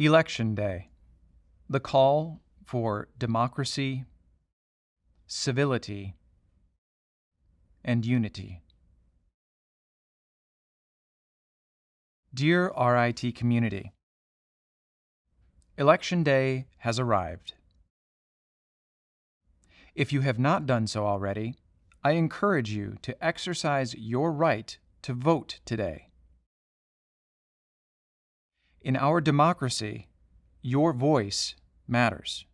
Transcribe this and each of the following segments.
Election Day, the call for democracy, civility, and unity. Dear RIT community, Election Day has arrived. If you have not done so already, I encourage you to exercise your right to vote today. In our democracy, your voice matters.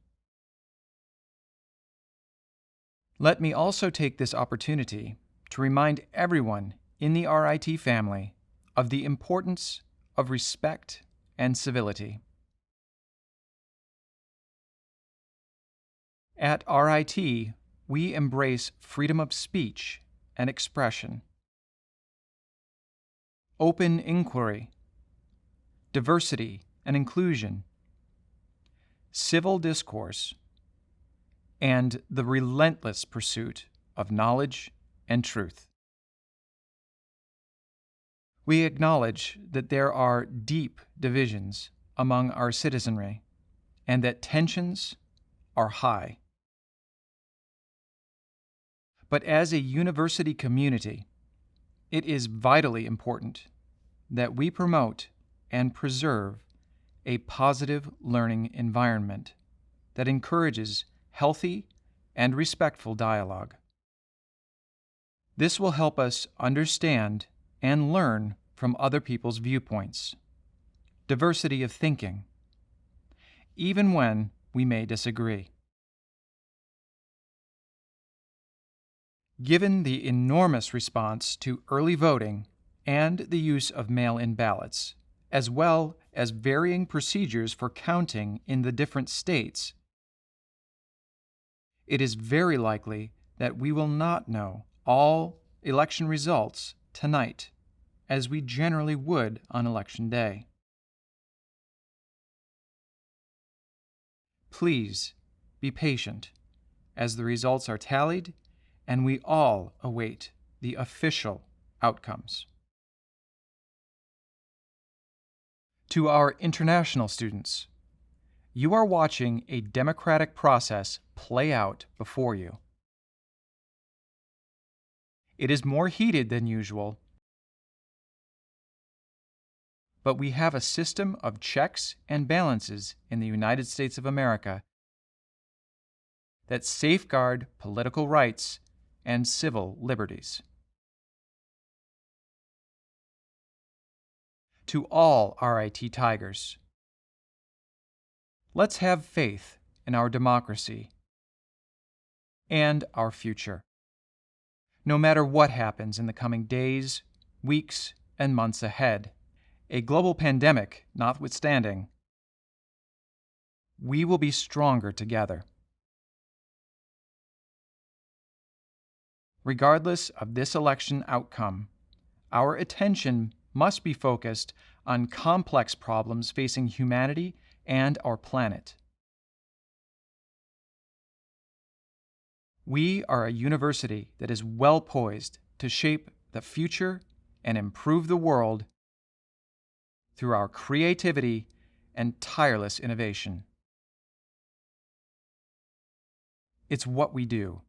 Let me also take this opportunity to remind everyone in the RIT family of the importance of respect and civility. At RIT, we embrace freedom of speech and expression, open inquiry, diversity and inclusion, civil discourse, and the relentless pursuit of knowledge and truth. We acknowledge that there are deep divisions among our citizenry and that tensions are high. But as a university community, it is vitally important that we promote and preserve a positive learning environment that encourages healthy and respectful dialogue. This will help us understand and learn from other people's viewpoints, diversity of thinking, even when we may disagree. Given the enormous response to early voting and the use of mail-in ballots, as well as varying procedures for counting in the different states, it is very likely that we will not know all election results tonight, as we generally would on Election Day. Please be patient as the results are tallied and we all await the official outcomes. To our international students, you are watching a democratic process play out before you. It is more heated than usual, but we have a system of checks and balances in the United States of America that safeguard political rights and civil liberties. To all RIT Tigers, let's have faith in our democracy and our future. No matter what happens in the coming days, weeks, and months ahead, a global pandemic notwithstanding, we will be stronger together. Regardless of this election outcome, our attention must be focused on complex problems facing humanity and our planet. We are a university that is well poised to shape the future and improve the world through our creativity and tireless innovation. It's what we do.